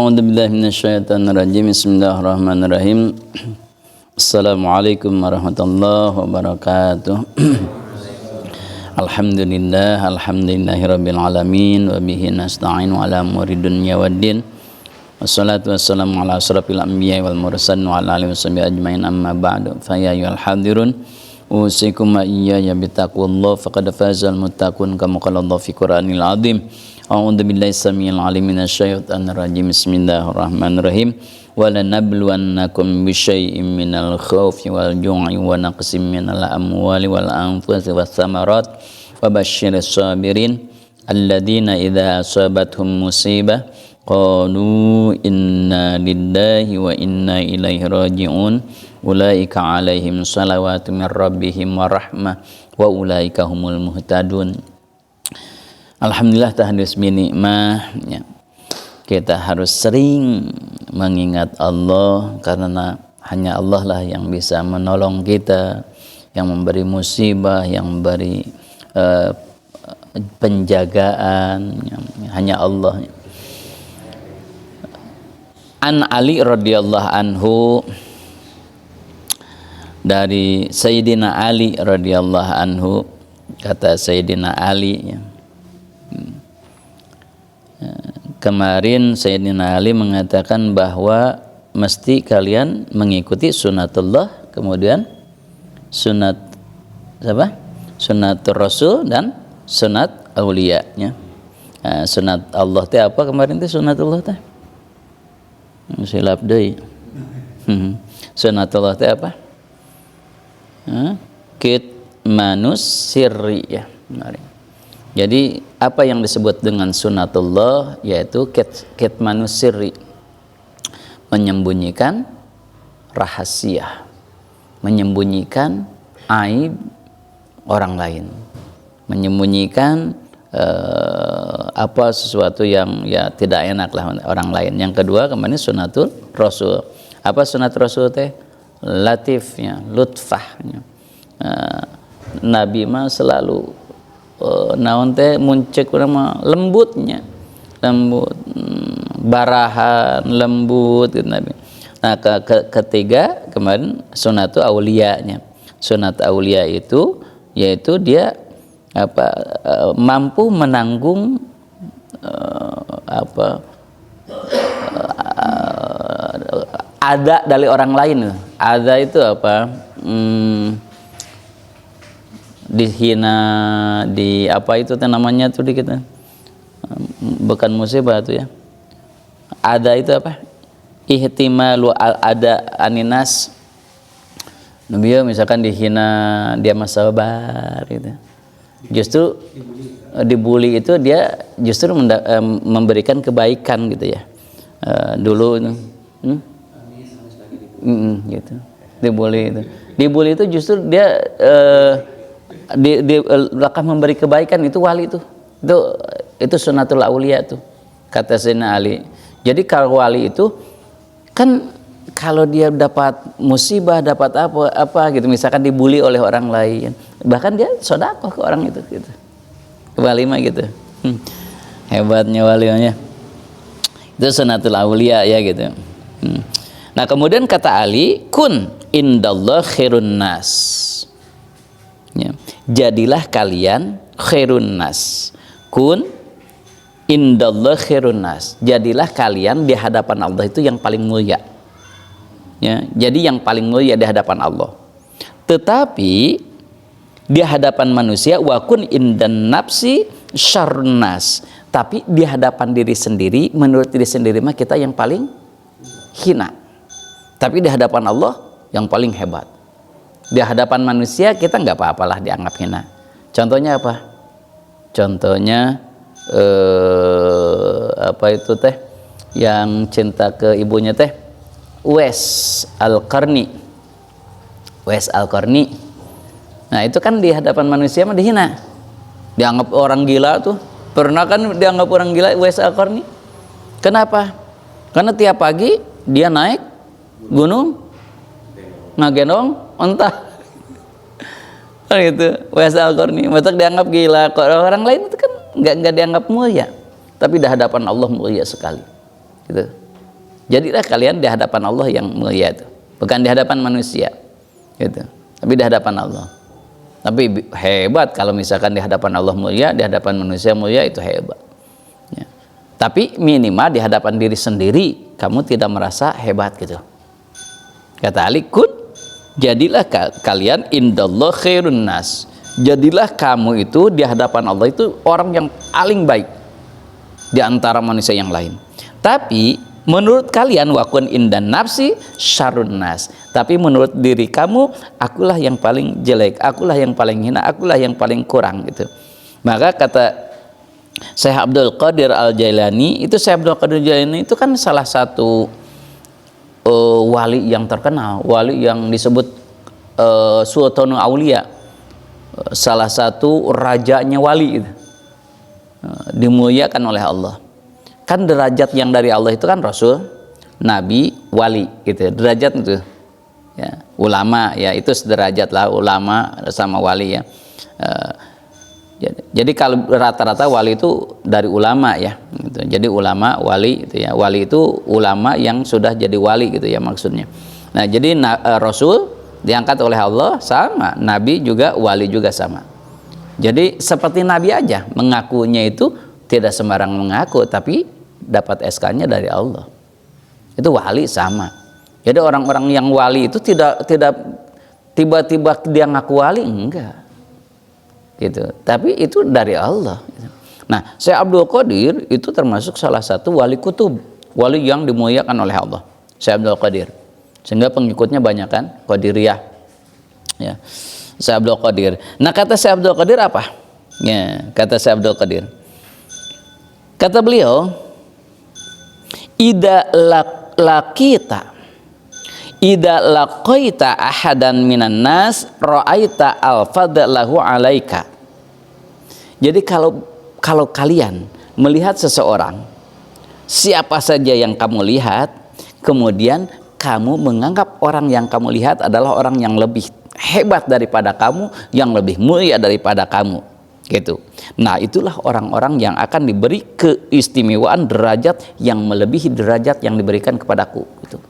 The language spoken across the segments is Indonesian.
A'udzubillahi minasyaitonirrajim. Bismillahirrahmanirrahim. Assalamualaikum warahmatullahi wabarakatuh. Alhamdulillahirabbil alamin wa bihi nasta'in ala umuri dunya waddin. Wassalatu wassalamu ala asrofil anbiya'i wal mursalin wa ala alihi washabihi ajmain, amma ba'du. Fa ya ayyuhal hadirun usikum wa iyaya bittaqwallah faqad fazal muttaqun kama qala Allah fi Qur'anil azim. A'udzu billahi samil alim minasyaitonir rajim. Bismillahirrahmanirrahim. Walanabluwannakum bisyai'im minal khaufi wal ju'i wa naqsim minal amwali wal anfusi was samarat wa basyiris sabirin alladzina idza asabathum musibah qalu inna lillahi wa inna ilaihi raji'un ulaika alaihim salawatu mir rabbihim wa rahmah wa ulaika humul muhtadun. Alhamdulillah tahdis binikmah ya. Kita harus sering mengingat Allah karena hanya Allah lah yang bisa menolong kita, yang memberi musibah, yang memberi penjagaan, hanya Allah. An Ali radhiyallahu anhu, dari Sayyidina Ali radhiyallahu anhu, kata Sayyidina Ali ya. Kemarin Sayyidina Ali mengatakan bahwa mesti kalian mengikuti sunatullah, kemudian sunat apa? Sunatul Rasul dan sunat aulia ya. Sunat Allah teh apa kemarin teh sunatullah teh? Silap deui. Sunatullah teh apa? Kitmanus sirri ya. Kemarin. Jadi apa yang disebut dengan sunatullah yaitu kitmanus sirri, menyembunyikan rahasia, menyembunyikan aib orang lain, menyembunyikan apa sesuatu yang ya tidak enak lah orang lain. Yang kedua kemarin sunatul Rasul. Apa sunat Rasul teh? Latifnya, lutfahnya. Nabi mah selalu naon teh muncek nama lembutnya, lembut, barahan, lembut gitu Nabi. Nah ketiga kemarin sunatu auliyanya. Sunat aulia itu yaitu dia apa mampu menanggung ada dari orang lain. Ada itu apa? Dihina, di apa itu namanya tuh di kita, bukan musibah tuh ya. Ada itu apa? Ihtimalu ada aninas. Nabi misalkan dihina, dia masabar gitu. Justru dibully itu dia justru memberikan kebaikan gitu ya. Dulu gitu. Dibully itu justru dia akan memberi kebaikan, itu wali itu sunatul aulia tuh kata Sayyidina Ali. Jadi kalau wali itu kan kalau dia dapat musibah, dapat apa gitu, misalkan dibully oleh orang lain, bahkan dia sedekah ke orang itu gitu. Ke wali mah gitu. Hebatnya walinya. Itu sunatul aulia ya gitu. Nah, kemudian kata Ali, kun indallah khairun nas. Ya. Jadilah kalian khairun nas. Kun indallah khairun nas. Jadilah kalian di hadapan Allah itu yang paling mulia. Ya, jadi yang paling mulia di hadapan Allah. Tetapi di hadapan manusia wa kun indan nafsi syarrun nas. Tapi di hadapan diri sendiri, menurut diri sendiri mah kita yang paling hina. Tapi di hadapan Allah yang paling hebat. Di hadapan manusia kita nggak apa-apalah dianggap hina. Contohnya apa? Contohnya apa itu teh? Yang cinta ke ibunya teh? Uwais Al-Qarni. Uwais Al-Qarni. Nah itu kan di hadapan manusia mah dihina. Dianggap orang gila tuh. Pernah kan dianggap orang gila Uwais Al-Qarni? Kenapa? Karena tiap pagi dia naik gunung ngagendong ontah gitu. Uwais Al-Qarni matak dianggap gila. Kalau orang lain itu kan nggak dianggap mulia, tapi di hadapan Allah mulia sekali gitu. Jadilah kalian di hadapan Allah yang mulia itu, bukan di hadapan manusia, gitu. Tapi di hadapan Allah. Tapi hebat kalau misalkan di hadapan Allah mulia, di hadapan manusia mulia, itu hebat. Ya. Tapi minimal di hadapan diri sendiri kamu tidak merasa hebat gitu. Kata Ali, kun, jadilah kalian indallah khairun nas. Jadilah kamu itu di hadapan Allah itu orang yang paling baik di antara manusia yang lain. Tapi menurut kalian wakun indan nafsi syarrun nas. Tapi menurut diri kamu, akulah yang paling jelek, akulah yang paling hina, akulah yang paling kurang gitu. Maka kata Syekh Abdul Qadir Al-Jailani, itu Syekh Abdul Qadir Al-Jailani itu kan salah satu wali yang terkenal, wali yang disebut Sultanul Aulia, salah satu rajanya wali itu. Dimuliakan oleh Allah. Kan derajat yang dari Allah itu kan Rasul, Nabi, Wali gitu. Derajat itu ya, ulama ya itu sederajat lah, ulama sama wali ya. Jadi kalau rata-rata wali itu dari ulama ya gitu. Jadi ulama, wali itu ya. Wali itu ulama yang sudah jadi wali gitu ya maksudnya. Nah, jadi Rasul diangkat oleh Allah sama, Nabi juga, wali juga sama. Jadi seperti Nabi aja, mengakunya itu tidak sembarang mengaku, tapi dapat SK-nya dari Allah. Itu wali sama. Jadi orang-orang yang wali itu tidak tiba-tiba dia ngaku wali, enggak. Gitu. Tapi itu dari Allah. Nah, Syekh Abdul Qadir itu termasuk salah satu wali kutub, wali yang dimuliakan oleh Allah. Syekh Abdul Qadir. Sehingga pengikutnya banyak kan, Qadiriyah. Ya. Syekh Abdul Qadir. Nah, kata Syekh Abdul Qadir apa? Ya, kata Syekh Abdul Qadir. Kata beliau, ida laqaita ahadan minan nas ra'aita al-fadlahu alaika. Jadi kalau kalian melihat seseorang, siapa saja yang kamu lihat, kemudian kamu menganggap orang yang kamu lihat adalah orang yang lebih hebat daripada kamu, yang lebih mulia daripada kamu, gitu. Nah, itulah orang-orang yang akan diberi keistimewaan derajat yang melebihi derajat yang diberikan kepadaku, gitu.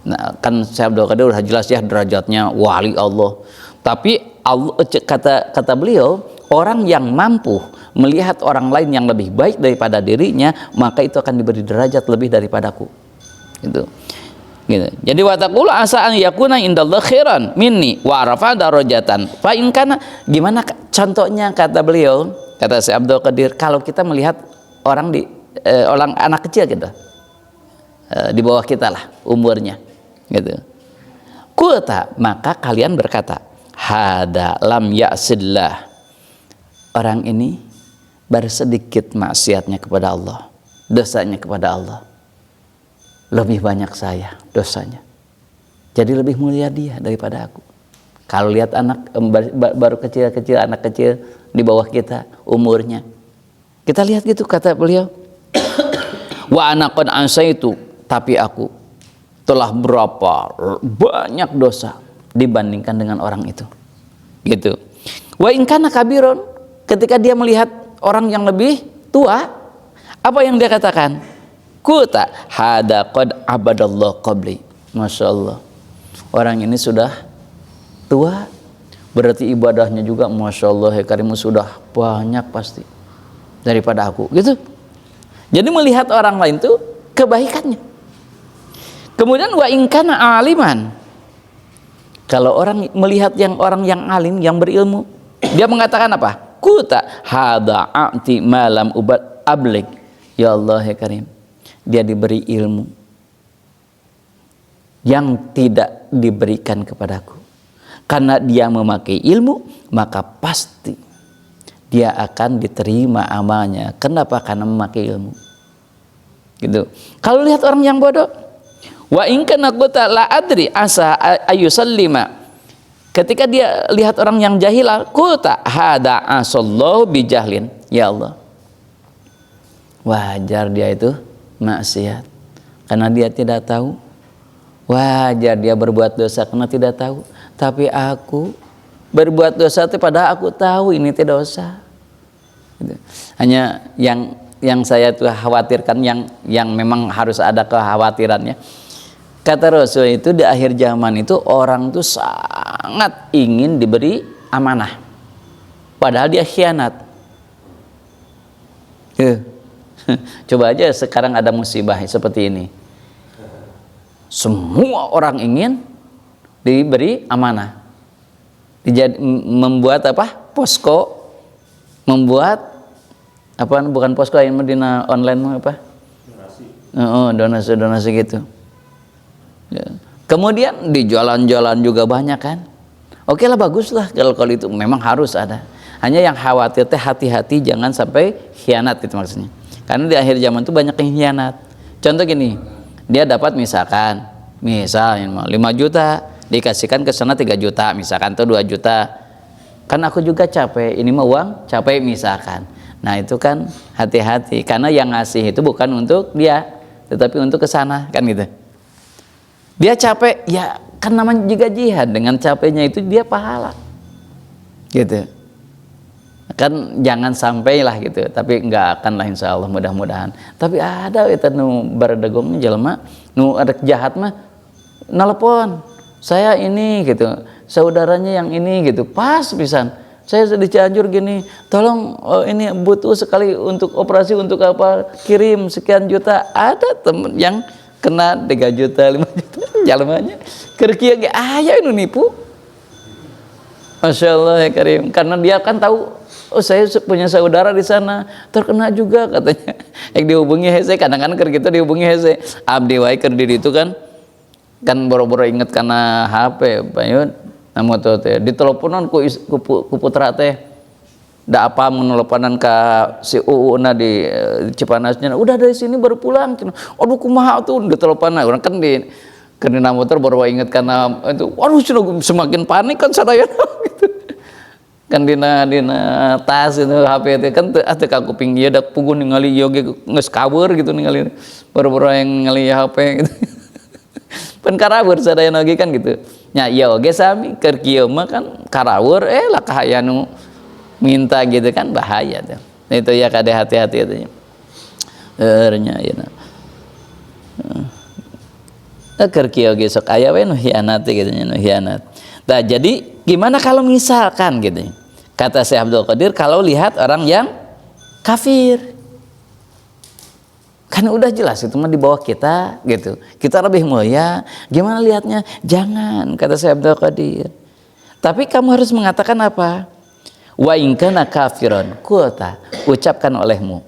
Nah, kan Syekh Abdul Qadir udah jelas ya derajatnya wali Allah. Tapi Allah, kata beliau, orang yang mampu melihat orang lain yang lebih baik daripada dirinya, maka itu akan diberi derajat lebih daripadaku, gitu. Gitu. Jadi wataqulu asa an yakuna indallah khairan minni wa rafa darajatan. Fa in kana, gimana contohnya kata beliau, kata Syekh Abdul Qadir, kalau kita melihat orang orang anak kecil gitu. Di bawah kita lah umurnya gitu. Kulta, maka kalian berkata, hada lam ya'sillah. Orang ini baru sedikit maksiatnya kepada Allah, dosanya kepada Allah. Lebih banyak saya dosanya. Jadi lebih mulia dia daripada aku. Kalau lihat anak baru kecil-kecil, anak kecil di bawah kita umurnya, kita lihat gitu, kata beliau. Wa ana qad ansaitu, tapi aku telah berapa banyak dosa dibandingkan dengan orang itu. Gitu. Wa in kana kabiron, ketika dia melihat orang yang lebih tua, apa yang dia katakan? Kuta hada qad abadallah qabli. Masya Allah, orang ini sudah tua, berarti ibadahnya juga Masya Allah ya karimu sudah banyak pasti daripada aku, gitu. Jadi melihat orang lain itu kebaikannya. Kemudian wa in kana aliman, kalau orang melihat orang yang alim, yang berilmu, dia mengatakan apa? Kuta hada a'ti malam ubad ablik. Ya Allah ya karim, dia diberi ilmu yang tidak diberikan kepadaku. Karena dia memakai ilmu, maka pasti dia akan diterima amalnya. Kenapa? Karena memakai ilmu. Gitu. Kalau lihat orang yang bodoh, wa in kana qata la adri asa ayusallima. Ketika dia lihat orang yang jahil, qata hada asallahu bijahlin. Ya Allah, wajar dia itu maksiat karena dia tidak tahu. Wajar dia berbuat dosa karena tidak tahu. Tapi aku berbuat dosa itu padahal aku tahu ini tidak dosa. Gitu. Hanya yang saya tuh khawatirkan, yang memang harus ada kekhawatirannya. Kata Rasul itu di akhir zaman itu orang tuh sangat ingin diberi amanah, padahal dia khianat. Coba aja sekarang ada musibah seperti ini, semua orang ingin diberi amanah, membuat apa, posko, membuat apa, bukan posko yang Medina online apa, donasi gitu ya. Kemudian di jalan-jalan juga banyak kan. Oke lah, bagus lah kalau itu memang harus ada. Hanya yang khawatir teh hati-hati jangan sampai khianat gitu maksudnya. Karena di akhir zaman itu banyak yang khianat. Contoh gini, dia dapat misalnya 5 juta, dikasihkan ke sana 3 juta misalkan, atau 2 juta. Kan aku juga capek, ini mah uang capek misalkan. Nah itu kan hati-hati, karena yang ngasih itu bukan untuk dia, tetapi untuk ke sana kan gitu. Dia capek, ya kan namanya juga jihad, dengan capeknya itu dia pahala gitu. Kan jangan sampai lah gitu, tapi enggak akan lah insya Allah, mudah-mudahan. Tapi ada itu nu berdegong jelema nu ada jahat mah nelpon saya ini gitu, saudaranya yang ini gitu, pas pisan saya di Cianjur gini, tolong ini butuh sekali untuk operasi, untuk apa, kirim sekian juta. Ada temen yang kena 3 juta 5 juta jalemanya kerja ge aya nu nipu. Masya Allah ya Karim, karena dia kan tahu, oh saya punya saudara di sana terkena juga katanya. Yang dihubungi hese, kadang-kadang kita dihubungi hese abdi wae keur di ditu kan boro-boro inget karena HP bayun namun tuh teh diteleponan ku putra teh da apa meneleponan ka si na di Cipanasnya, udah dari sini baru pulang. Aduh kumaha tuh diteleponan orang kan di kena motor baru inget karena itu, waduh semakin panik kan sadaya gitu. Kan dina tas itu HP itu kan teu ka kuping ieu da puguh ningali ieu ge geus kabur gitu, ningali baru-baru yang ningali HP gitu. Pen karawur sadayana oge kan gitu. Nya ieu oge sami keur kieu mah kan karawur lah kahaya nu minta gitu kan, bahaya tuh. Itu ya kade hati-hati itu nya. Nya ieu. Keur kieu ge sok aya we nu hianat gitu nya, nu hianat. Nah, jadi gimana kalau misalkan gitu. Kata Syekh Abdul Qadir, kalau lihat orang yang kafir, kan udah jelas itu mah di bawah kita gitu. Kita lebih mulia, gimana lihatnya? Jangan, kata Syekh Abdul Qadir. Tapi kamu harus mengatakan apa? Wa in kana kafiron, qulta, ucapkan olehmu,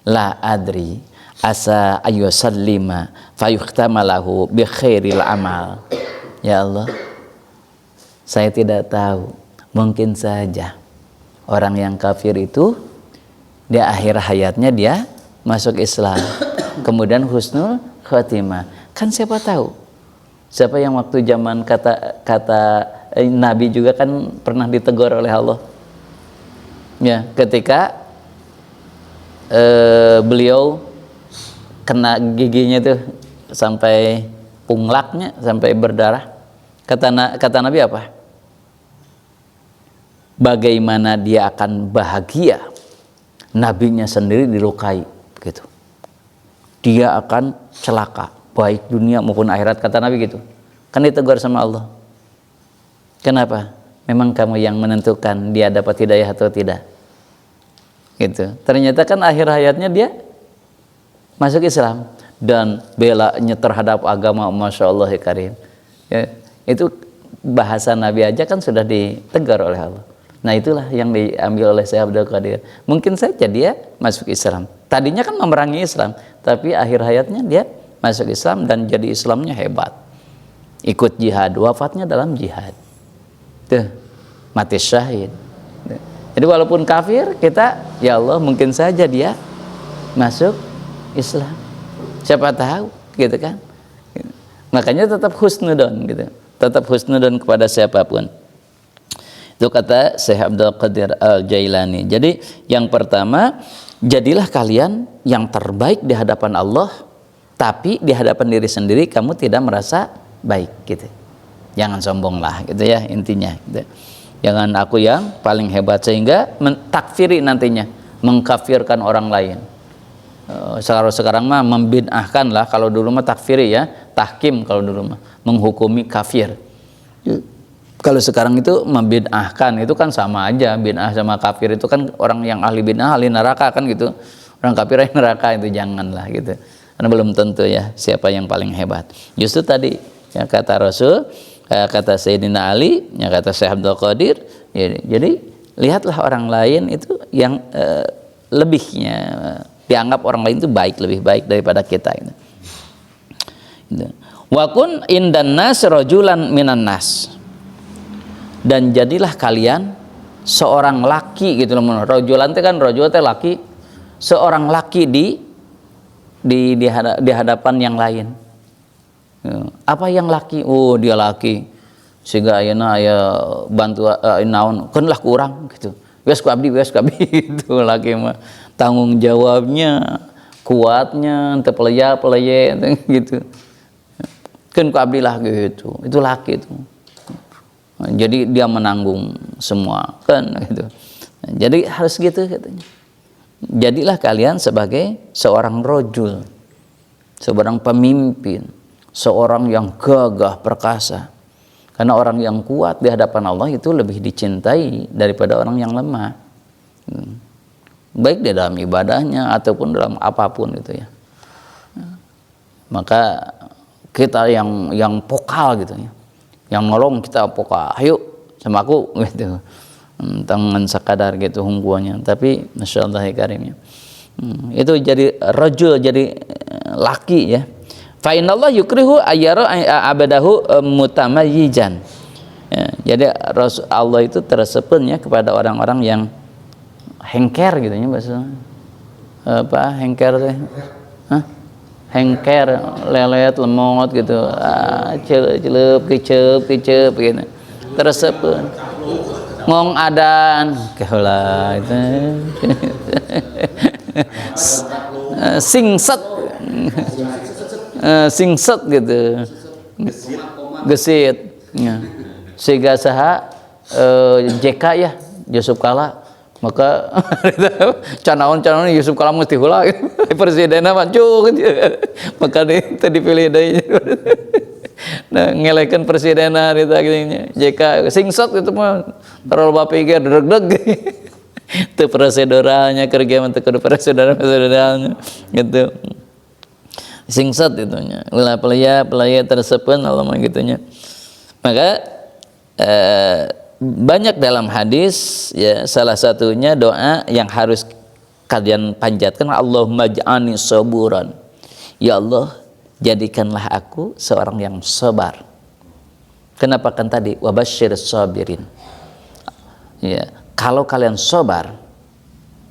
la adri asa ayyusallima fayuhtamalahu bi khairil amal. Ya Allah, saya tidak tahu, mungkin saja orang yang kafir itu di akhir hayatnya dia masuk Islam, kemudian husnul khatimah. Kan siapa tahu? Siapa yang waktu zaman kata Nabi juga kan pernah ditegur oleh Allah. Ya, ketika beliau kena giginya tuh sampai punglaknya, sampai berdarah. Kata Nabi apa? Bagaimana dia akan bahagia, nabinya sendiri dilukai gitu. Dia akan celaka baik dunia maupun akhirat, kata Nabi gitu. Kan ditegur sama Allah. Kenapa? Memang kamu yang menentukan dia dapat hidayah atau tidak. Gitu. Ternyata kan akhir hayatnya dia masuk Islam dan belanya terhadap agama, Masya Allah ya Karim. Ya, itu bahasa Nabi aja kan sudah ditegur oleh Allah. Nah itulah yang diambil oleh Syekh Abdul Qadir. Mungkin saja dia masuk Islam. Tadinya kan memerangi Islam, tapi akhir hayatnya dia masuk Islam dan jadi Islamnya hebat. Ikut jihad, wafatnya dalam jihad. Tuh, mati syahid. Jadi walaupun kafir, kita ya Allah mungkin saja dia masuk Islam. Siapa tahu, gitu kan? Makanya tetap husnudon gitu. Tetap husnudon kepada siapapun. Itu kata Syekh Abdul Qadir Al-Jailani. Jadi yang pertama, jadilah kalian yang terbaik di hadapan Allah, tapi di hadapan diri sendiri kamu tidak merasa baik gitu. Jangan sombong lah gitu ya intinya gitu. Jangan aku yang paling hebat sehingga mentakfiri nantinya, mengkafirkan orang lain. Sekarang mah membid'ahkan lah, kalau dulu mah takfiri ya, tahkim kalau dulu mah menghukumi kafir. Kalau sekarang itu membid'ahkan, itu kan sama aja, bid'ah sama kafir itu kan orang yang ahli bid'ah ahli neraka kan gitu. Orang kafir ahli neraka, itu janganlah gitu. Karena belum tentu ya siapa yang paling hebat. Justru tadi ya kata Rasul, kata Sayyidina Ali, ya kata Syekh Abdul Qadir, jadi lihatlah orang lain itu yang lebihnya, dianggap orang lain itu baik, lebih baik daripada kita gitu. Wa kun indan nas rajulan minan nas, dan jadilah kalian seorang laki gitu loh. Rajulan itu kan, rajul itu laki, seorang laki di hadapan yang lain. Apa yang laki? Oh, dia laki sehingga ayeuna aya bantu naon keun lah kurang gitu. Wes ku abdi itu laki mah tanggung jawabnya, kuatnya, teu pelaya gitu. Keun ku abdi lah gitu. Itu laki itu. Jadi dia menanggung semua kan gitu. Jadi harus gitu katanya. Jadilah kalian sebagai seorang rajul, seorang pemimpin, seorang yang gagah perkasa. Karena orang yang kuat di hadapan Allah itu lebih dicintai daripada orang yang lemah. Baik di dalam ibadahnya ataupun dalam apapun itu ya. Maka kita yang vokal gitu ya. Yang nolong kita vokal, ayo sama aku gitu. Tangan sekadar gitu hungguannya, tapi Masya Allah ya karimnya. Itu jadi rajul, jadi laki ya. Fa inallah yukrihu ayyara abadahu mutamayyijan. Ya, jadi Allah itu tersepun ya kepada orang-orang yang hengker gitu ya bahasa. Apa hengker teh? Hah? Hengker, lelet, lemot gitu. Celeup keceup gitu. Tersepun. Ngong adan keheula itu singset gitu gesit ya. Sehingga saha JK ya Yusuf Kala, maka canaon Yusuf Kala mesti heula presidenna maju maka teh dipilih deui. Nah, ngelekan presidenan itu akhirnya JK singset itu mah terlalu bapikir deg-deg itu proseduralnya kerja untuk proseduralnya gitu singset itunya ulah pelaya tersepun Allah gitunya. Maka banyak dalam hadis ya, salah satunya doa yang harus kalian panjatkan, Allahumma ja'alni saburan, ya Allah jadikanlah aku seorang yang sabar. Kenapa? Kan tadi wabasyiris sabirin. Ya, kalau kalian sabar,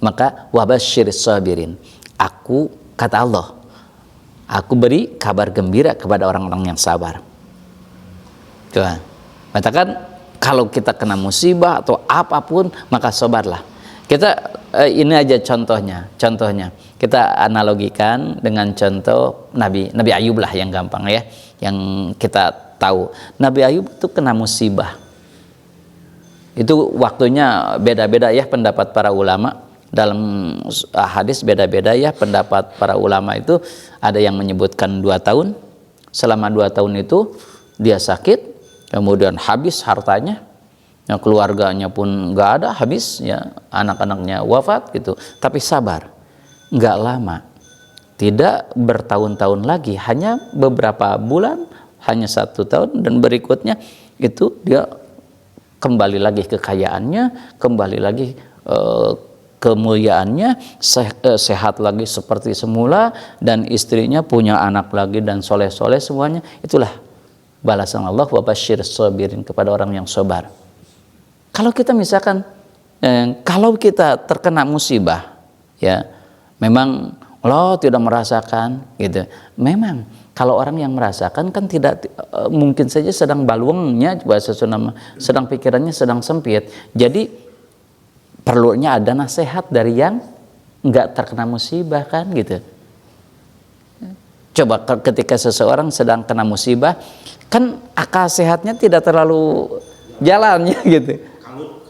maka wabasyiris sabirin. Aku, kata Allah, aku beri kabar gembira kepada orang-orang yang sabar. Tuhan, katakan kalau kita kena musibah atau apapun, maka sabarlah. Kita ini aja contohnya kita analogikan dengan contoh Nabi Ayub lah yang gampang ya, yang kita tahu. Nabi Ayub itu kena musibah, itu waktunya beda-beda ya pendapat para ulama. Dalam hadis beda-beda ya pendapat para ulama itu. Ada yang menyebutkan 2 tahun. Selama 2 tahun itu dia sakit, kemudian habis hartanya. Ya, keluarganya pun nggak ada, habis ya, anak-anaknya wafat gitu, tapi sabar, nggak lama, tidak bertahun-tahun lagi, hanya beberapa bulan, hanya 1 tahun, dan berikutnya itu dia kembali lagi kekayaannya, kembali lagi kemuliaannya, sehat lagi seperti semula, dan istrinya punya anak lagi dan soleh-soleh semuanya. Itulah balasan Allah, wa basyyiris sabirin, kepada orang yang sabar. Kalau kita misalkan kalau kita terkena musibah ya, memang Allah tidak merasakan gitu. Memang kalau orang yang merasakan kan tidak mungkin saja sedang balungnya bahasa Sunda, sedang pikirannya sedang sempit. Jadi perlunya ada nasihat dari yang enggak terkena musibah kan gitu. Coba ketika seseorang sedang kena musibah kan akal sehatnya tidak terlalu jalannya gitu.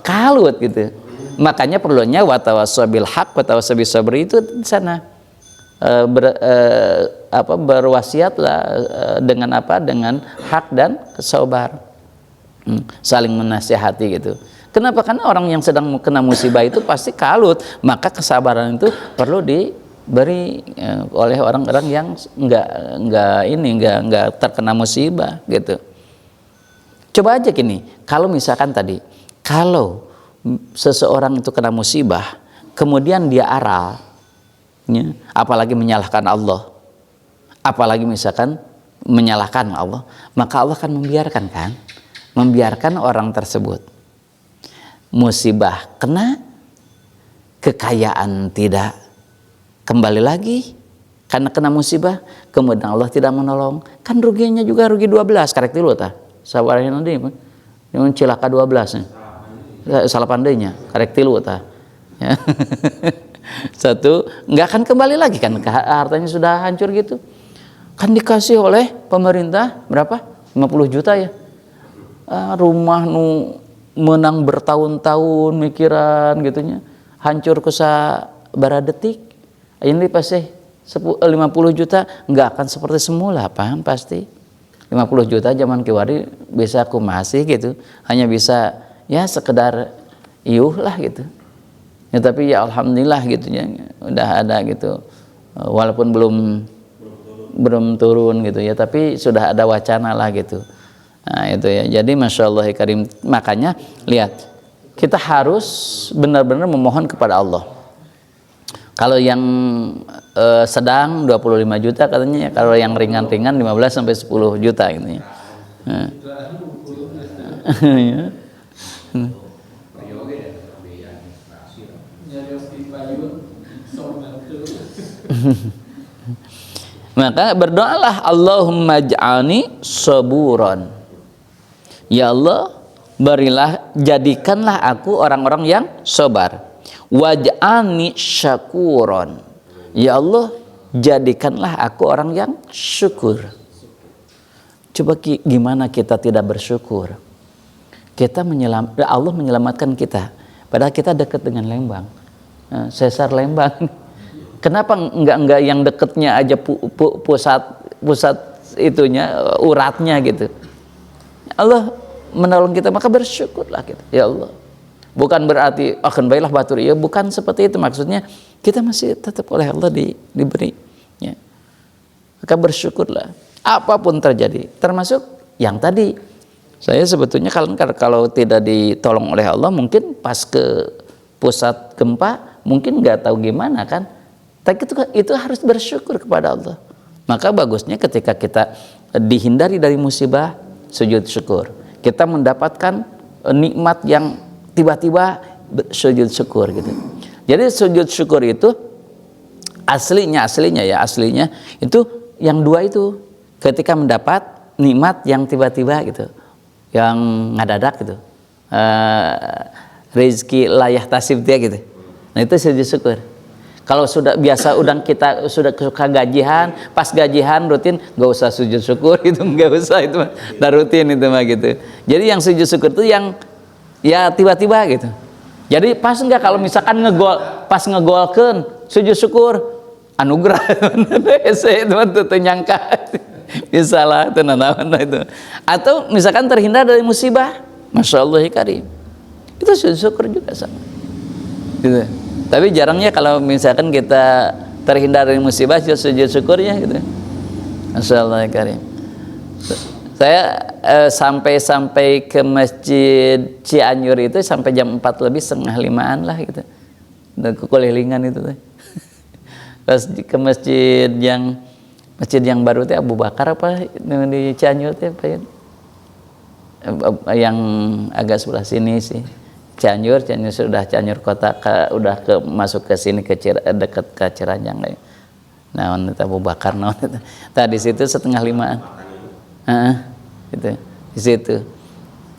Kalut gitu. Makanya perlunya watawassabil haq watawassabil sabri itu di sana. berwasiatlah dengan apa? Dengan hak dan sabar. Saling menasihati gitu. Kenapa? Karena orang yang sedang kena musibah itu pasti kalut, maka kesabaran itu perlu diberi oleh orang-orang yang nggak terkena musibah gitu. Coba aja gini, kalau misalkan tadi, kalau seseorang itu kena musibah, kemudian dia aral, ya, apalagi menyalahkan Allah, apalagi misalkan menyalahkan Allah, maka Allah akan membiarkan orang tersebut musibah kena, kekayaan tidak kembali lagi karena kena musibah, kemudian Allah tidak menolong, kan ruginya juga rugi 12 karek tilu tah sabarnya nanti yang cilaka 12 salah pandainya karek tilu tah ya. Satu, nggak akan kembali lagi kan, hartanya sudah hancur gitu kan, dikasih oleh pemerintah berapa 50 juta ya, rumah nu menang bertahun-tahun mikiran gitunya hancur kusa baradetik ini pasti 50 juta nggak akan seperti semula, paham? Pasti 50 juta zaman kiwari bisa aku masih gitu, hanya bisa ya sekedar iuh lah gitu ya, tapi ya alhamdulillah gitu ya udah ada gitu, walaupun belum turun gitu ya, tapi sudah ada wacana lah gitu. Nah itu ya, jadi Masya Allah Karim, makanya lihat kita harus benar-benar memohon kepada Allah. Kalau yang sedang 25 juta katanya ya, kalau yang ringan-ringan 15 sampai 10 juta gitu ya. Maka berdoalah, Allahumma ja'alni saburan. Ya Allah, jadikanlah aku orang-orang yang sabar. Waj'alni syakuron. Ya Allah, jadikanlah aku orang yang syukur. Coba gimana kita tidak bersyukur? Allah menyelamatkan kita, padahal kita dekat dengan Lembang, sesar Lembang. Kenapa enggak yang dekatnya aja pusat itunya, uratnya gitu? Allah menolong kita, maka bersyukurlah kita. Ya Allah, bukan berarti akan baiklah batur, ya bukan seperti itu maksudnya, kita masih tetap oleh Allah diberi ya. Maka bersyukurlah apapun terjadi, termasuk yang tadi saya sebetulnya kalau tidak ditolong oleh Allah, mungkin pas ke pusat gempa mungkin nggak tahu gimana kan, tapi itu harus bersyukur kepada Allah. Maka bagusnya ketika kita dihindari dari musibah, sujud syukur. Kita mendapatkan nikmat yang tiba-tiba, sujud syukur gitu. Jadi sujud syukur itu aslinya itu yang dua itu, ketika mendapat nikmat yang tiba-tiba gitu, yang ngadadak gitu, rezeki layah tasib dia gitu. Nah itu sujud syukur. Kalau sudah biasa kita sudah suka gajian, pas gajian rutin nggak usah sujud syukur itu, nggak usah, itu mah udah rutin itu mah gitu. Jadi yang sujud syukur itu yang ya tiba-tiba gitu. Jadi pas enggak kalau misalkan ngegolkeun sujud syukur anugerah itu mah teu nyangka. Bisalah tenanawan itu. Atau misalkan terhindar dari musibah, Masya Allah Karim, itu sujud syukur juga sama. Gitu. Tapi jarangnya kalau misalkan kita terhindar dari musibah, sujud syukurnya gitu. Masya Allah Karim. Saya sampai ke masjid Cianjur itu sampai jam 4 lebih, setengah 5-an lah gitu. Udah kekelilingan itu. Pas ke masjid yang baru itu Abu Bakar apa di Cianjur itu apa ya? Yang agak sebelah sini sih. Cianjur sudah Cianjur kota, udah masuk ke sini dekat ke Ciranjang. Nah, Abu Bakar tadi situ setengah 5-an. Itu di situ.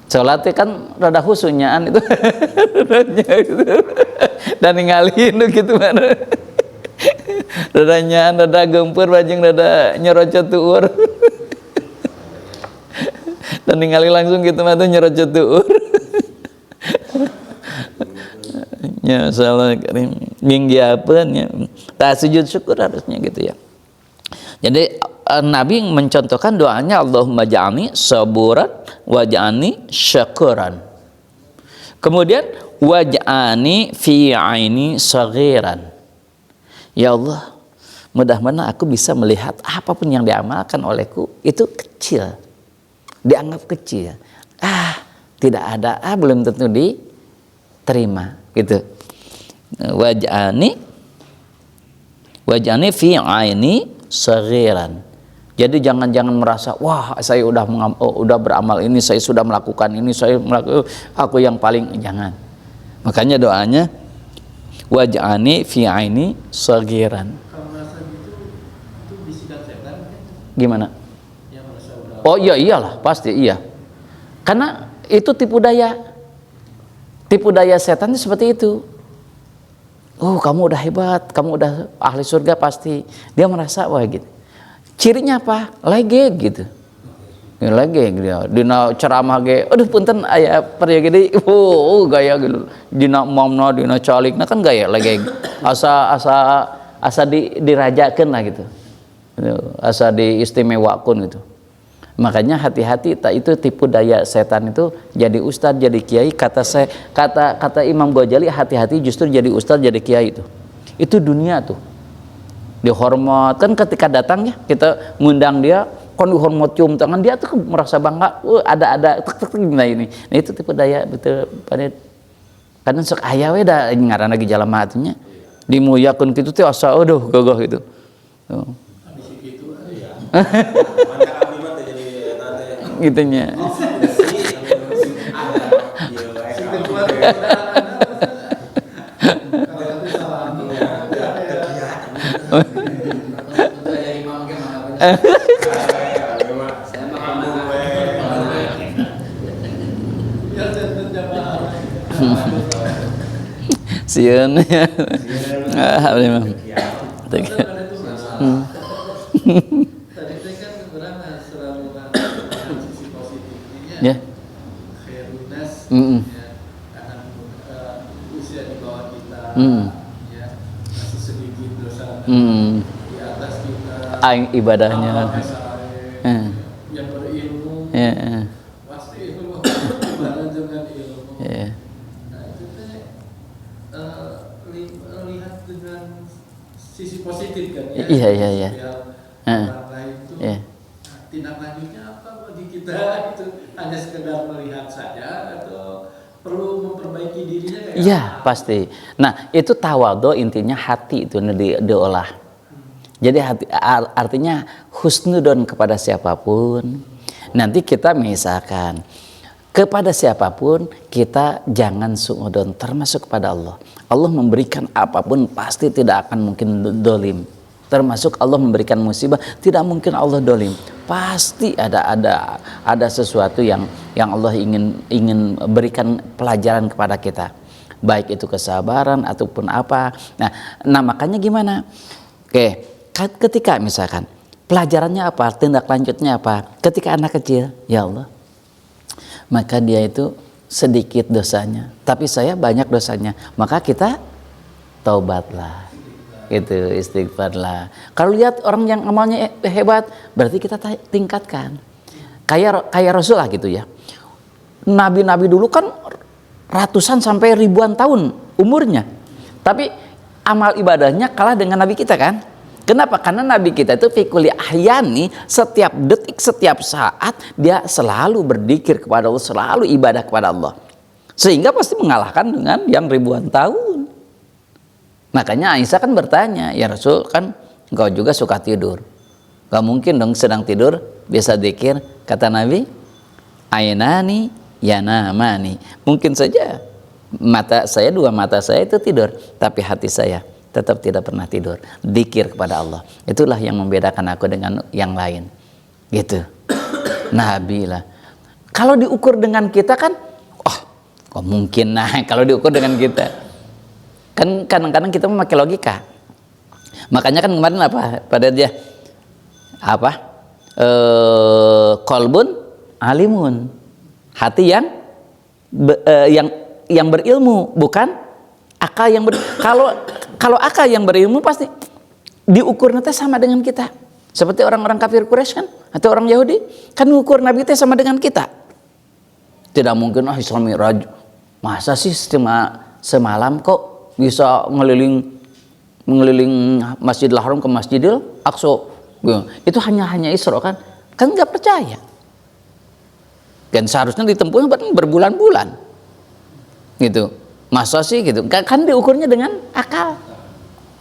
Sholatnya kan rada husunyaan itu. Dan ninggalin gitu mana. Rada nyaan, rada gempur, bajing rada nyerocot tuur. Dan ninggalin langsung gitu mah tuh nyerocot tuur. Ya, salah Karim. minggiapeun ya. Tak sujud syukur harusnya gitu ya. Jadi Nabi mencontohkan doanya Allahumma ja'alni saburan waj'alni syakuran. Kemudian waj'alni fi aini saghiran. Ya Allah, mudah-mudahan aku bisa melihat apapun yang diamalkan olehku itu kecil, dianggap kecil. Tidak ada, belum tentu diterima gitu. Waj'alni fi aini saghiran. Jadi jangan merasa wah saya udah beramal ini, saya sudah melakukan ini, aku yang paling, jangan. Makanya doanya waj'alni fi aini saghiran. Kalau merasa gitu itu bisikan setan kan? Gimana? Yang merasa udah. Oh iya, iyalah pasti iya. Karena itu tipu daya. Tipu daya setan itu seperti itu. Oh kamu udah hebat, kamu udah ahli surga pasti. Dia merasa wah gitu. Cirinya apa? Lege gitu. Ya, lege gitu. Dina ceramah ge, aduh punten aya perya gede. Gaya gitu. Dina momna dina calikna kan gaya lege. Asa dirajakeun lah gitu. Asa diistimewakeun gitu. Makanya hati-hati, itu tipu daya setan itu. Jadi ustadz, jadi kiai, kata Imam Ghazali, hati-hati justru jadi ustadz, jadi kiai itu dunia tuh dihormat. Kan ketika datang ya kita ngundang dia, kon dihormat, cium tangan, dia tuh merasa bangga. Ada gimana ini. Nah itu tipu daya betul pada. Karena sok aya we da ngaran lagi jalema atunya dimuyakeun kitu teh asa aduh gagah gitu. Habis gitu ya. Gitunya. Sieun. Tadi kan orang selalu mengatakan sisi positifnya Ya. khairunnas ya, akan usia di bawah kita ya, masih sedikit dosa di atas kita, Aing ibadahnya. yang berilmu pasti ilmu bareng dengan ilmu. Nah itu teh lihat dengan sisi positif kan ya. Iya. Orang lain itu tindak lanjutnya apa bagi kita, itu hanya sekedar melihat saja atau perlu memperbaiki dirinya kayak Iya apa? pasti. Nah itu tawadhu, intinya hati itu diolah. Jadi hati, artinya husnudon kepada siapapun. Nanti kita misalkan kepada siapapun kita jangan suudon, termasuk kepada Allah. Allah memberikan apapun pasti tidak akan mungkin dolim. Termasuk Allah memberikan musibah, tidak mungkin Allah dolim. Pasti ada sesuatu yang Allah ingin berikan pelajaran kepada kita, baik itu kesabaran ataupun apa. Nah makanya gimana? Oke, ketika misalkan pelajarannya apa, tindak lanjutnya apa? Ketika anak kecil, ya Allah, maka dia itu sedikit dosanya, tapi saya banyak dosanya, maka kita taubatlah. Gitu, istighfarlah. Kalau lihat orang yang amalnya hebat, berarti kita tingkatkan. Kayak Rasul lah gitu ya. Nabi-nabi dulu kan ratusan sampai ribuan tahun umurnya, tapi amal ibadahnya kalah dengan nabi kita kan. Kenapa? Karena nabi kita itu fikuli ahyani, setiap detik, setiap saat dia selalu berzikir kepada Allah, selalu ibadah kepada Allah, sehingga pasti mengalahkan dengan yang ribuan tahun. Makanya Aisyah kan bertanya, ya Rasul, kan engkau juga suka tidur, gak mungkin dong sedang tidur bisa zikir. Kata Nabi, ainani yanamani, mungkin saja dua mata saya itu tidur, tapi hati saya tetap tidak pernah tidur, zikir kepada Allah. Itulah yang membedakan aku dengan yang lain gitu. Nabi lah. Kalau diukur dengan kita kan kok mungkin. Nah kalau diukur dengan kita kan kadang-kadang kita memakai logika. Makanya kan kemarin apa pada dia kolbun alimun, hati yang berilmu, bukan akal yang kalau akal yang berilmu pasti diukur nanti sama dengan kita. Seperti orang-orang kafir Quraisy kan, atau orang Yahudi kan ukur Nabi teh sama dengan kita. Tidak mungkin Isra Mi'raj. Masa sih semalam kok bisa mengeliling Masjidil Haram ke Masjidil Aqsa. Itu hanya Isra kan? Kan nggak percaya. Dan seharusnya ditempuhnya berbulan-bulan. Gitu. Masa sih gitu? Kan diukurnya dengan akal.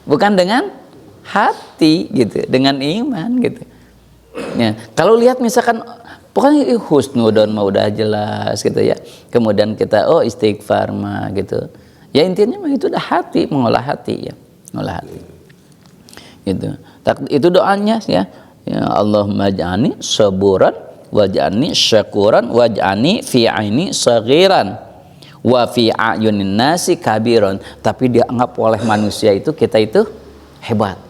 Bukan dengan hati gitu, dengan iman gitu. Ya, kalau lihat misalkan pokoknya husnudon mah udah jelas gitu ya. Kemudian kita istighfar mah gitu. Ya intinya mah itu udah hati, mengolah hati ya, mengolah hati. Gitu. Itu doanya ya. Ya Allahumma ja'alni saburan waj'alni syakuran waj'alni fi aini saghiran wa fi a'yunin nasi kabiran. Tapi dianggap oleh manusia itu kita itu hebat.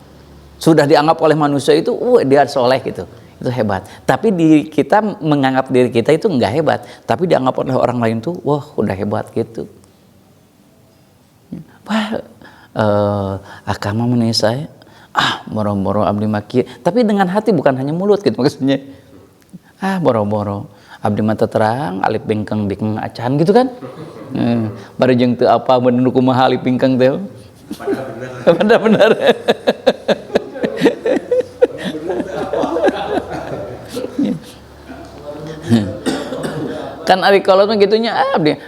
Sudah dianggap oleh manusia itu dia soleh gitu. Itu hebat. Tapi kita menganggap diri kita itu enggak hebat, tapi dianggap oleh orang lain tuh wah udah hebat gitu. Wah, agama menilai saya boro-boro abdi maki, tapi dengan hati bukan hanya mulut gitu maksudnya. Boro-boro abdi mata terang alif bengkeng bingkeng acan gitu kan. Baru jeung teu apa bener kumaha alif bengkeng teh. Padahal bener. Kan ari kolot mah gitunya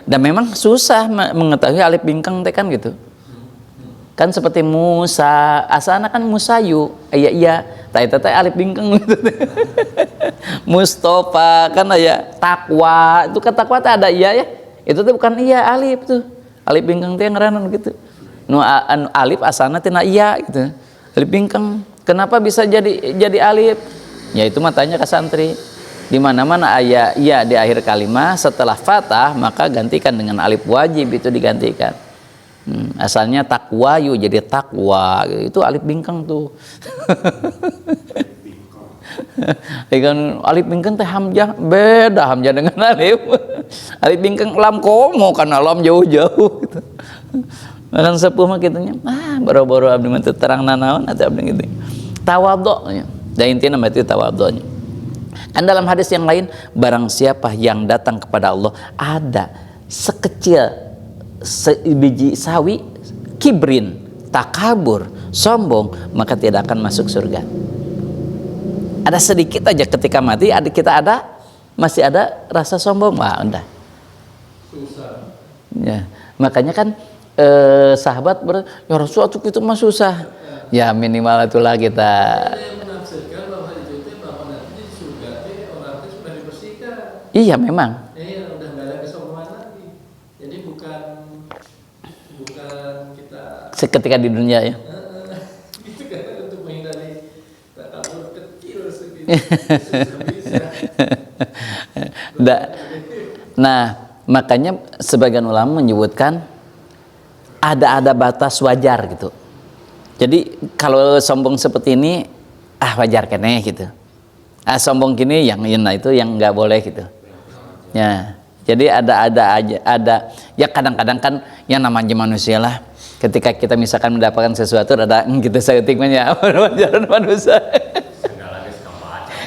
dan memang susah mengetahui alif bingkeng teh kan gitu. Kan seperti Musa, asalnya kan Musayu, iya, eta teh alif bingkeng gitu. Mustafa kan aya takwa, itu kan takwa teh ada iya ya. Itu tuh bukan iya alif tuh. Alif bingkeng teh ngaranna gitu. Nu alif asalnya tina iya gitu. Alif bingkeng. Kenapa bisa jadi alif? Ya itu matanya ke santri. Di mana-mana aya iya di akhir kalimat setelah fathah maka gantikan dengan alif wajib itu digantikan. Asalnya takwayu jadi takwa itu alif bingkeng tuh. Ikan alif bingkeng teh hamzah beda hamzah dengan alif. Alif bingkeng lam komo karena lam jauh-jauh gitu. Makan sepuh mah kitunya boro-boro abdi mah terang nanaon atuh abdi gitu. Tawadhu nya. Da intina mah itu tawadhunya. Kan dalam hadis yang lain barang siapa yang datang kepada Allah ada sekecil sebiji sawi kibrin takabur sombong maka tidak akan masuk surga. Ada sedikit aja ketika mati masih ada rasa sombong udah susah ya. Makanya kan sahabat ya Rasul itu mah susah ya minimal itulah kita menafsirkan bahwa itu bahwa nanti di surga orang itu sudah dibersihkan. Iya memang Udah nggak ada kesombongan lagi. Jadi bukan kita seketika di dunia ya. itu kan untuk menghindari takabur kecil segitu. Nah, makanya sebagian ulama menyebutkan ada batas wajar gitu. Jadi kalau sombong seperti ini wajar keneh gitu. Sombong gini yang itu yang nggak boleh gitu. Ya. Jadi ada ya kadang-kadang kan yang namanya manusia lah. Ketika kita misalkan mendapatkan sesuatu ada kita seketiknya wajar manusia.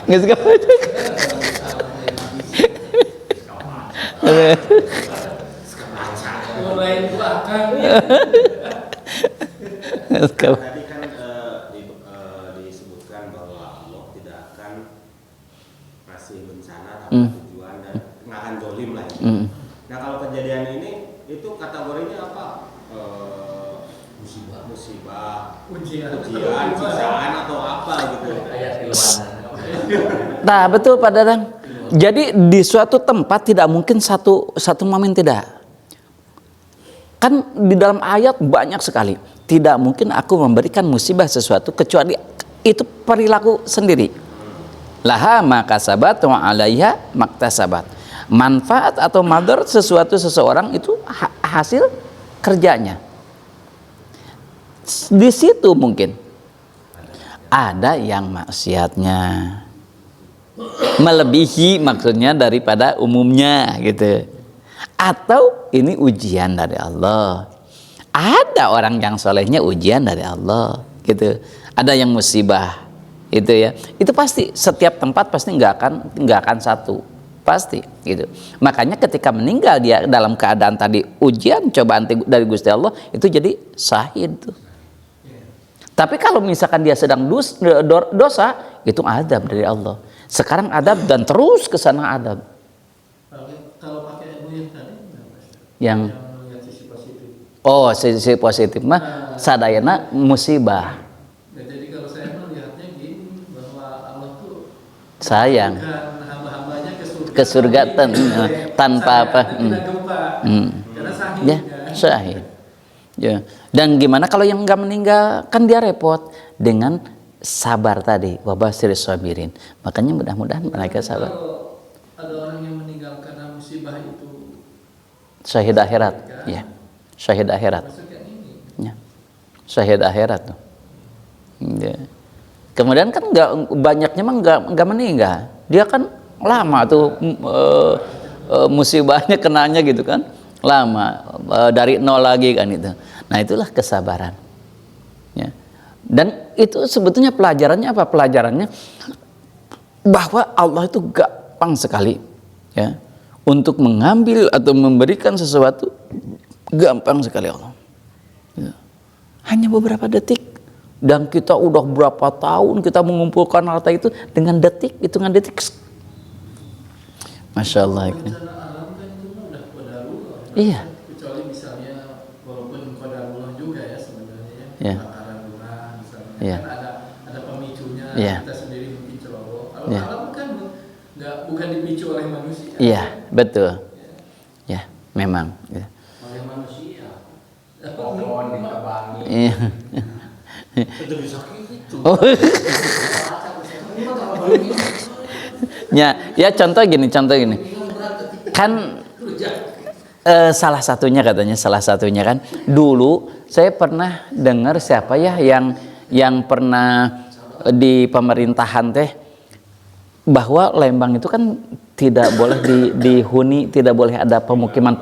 Nggak suka baca. Lain belakang. Tadi kan disebutkan bahwa Allah tidak akan kasih bencana tanpa tujuan dan nggak akan zolim lah. Nah kalau kejadian ini itu kategorinya apa? Musibah, ujian, siksaan atau apa gitu? Nah betul Pak Dadang. Jadi di suatu tempat tidak mungkin satu momen tidak. Kan di dalam ayat banyak sekali. Tidak mungkin aku memberikan musibah sesuatu kecuali itu perilaku sendiri. Laha makasabat wa 'alaiha maktasabat. Manfaat atau madar seseorang itu hasil kerjanya. Di situ mungkin ada yang maksiatnya melebihi maksudnya daripada umumnya gitu. Atau ini ujian dari Allah. Ada orang yang solehnya ujian dari Allah, gitu. Ada yang musibah, itu ya. Itu pasti setiap tempat pasti nggak akan satu, pasti, gitu. Makanya ketika meninggal dia dalam keadaan tadi ujian cobaan dari Gusti Allah, itu jadi syahid tuh. Tapi kalau misalkan dia sedang dosa, itu adab dari Allah. Sekarang adab dan terus ke sana adab. Kalau pakai ilmu yang tadi, Yang melihat sisi positif. oh sisi positif mah sadayana musibah. Nah, jadi kalau saya melihatnya gini, bahwa Allah tuh Sayang bukan hamba-hambanya ke surga tanpa apa. Tidak gempa. Karena sahih. Ya, Kan? syahid. Ya. Dan gimana kalau yang nggak meninggal, kan dia repot dengan sabar tadi, wabashir sabirin. Makanya mudah-mudahan mereka sabar. Kalau ada orang yang meninggal karena musibah itu, Syahid akhirat, ya. Syahid akhirat. maksudnya ini. Ya. Syahid akhirat tuh. Ya. Kemudian kan banyaknya mah nggak meninggal. Dia kan lama tuh musibahnya kenanya gitu kan. Lama dari nol lagi kan itu. Nah, itulah kesabaran. Ya. Dan itu sebetulnya pelajarannya apa? Pelajarannya bahwa Allah itu gampang sekali, ya, untuk mengambil atau memberikan sesuatu, gampang sekali Allah. Ya. Hanya beberapa detik, dan kita udah berapa tahun kita mengumpulkan harta itu dengan detik, hitungan detik. Masya Allah. Bencana alam kan itu udah qadarullah. Iya. Kecuali misalnya walaupun qadarullah juga ya sebenarnya, Iya. kebakaran rumah misalnya, Iya. kan ada pemicunya, Iya. kita sendiri mungkin ceroboh. Kalau Iya. alam kan bukan dipicu oleh manusia. Iya, betul. Ya, memang. Ya. Oleh manusia. Pohon ditebangi. Iya. Itu bisa gitu. Oh. Ya contoh gini. Kan salah satunya kan dulu saya pernah dengar siapa ya yang pernah di pemerintahan teh, bahwa Lembang itu kan tidak boleh dihuni, tidak boleh ada pemukiman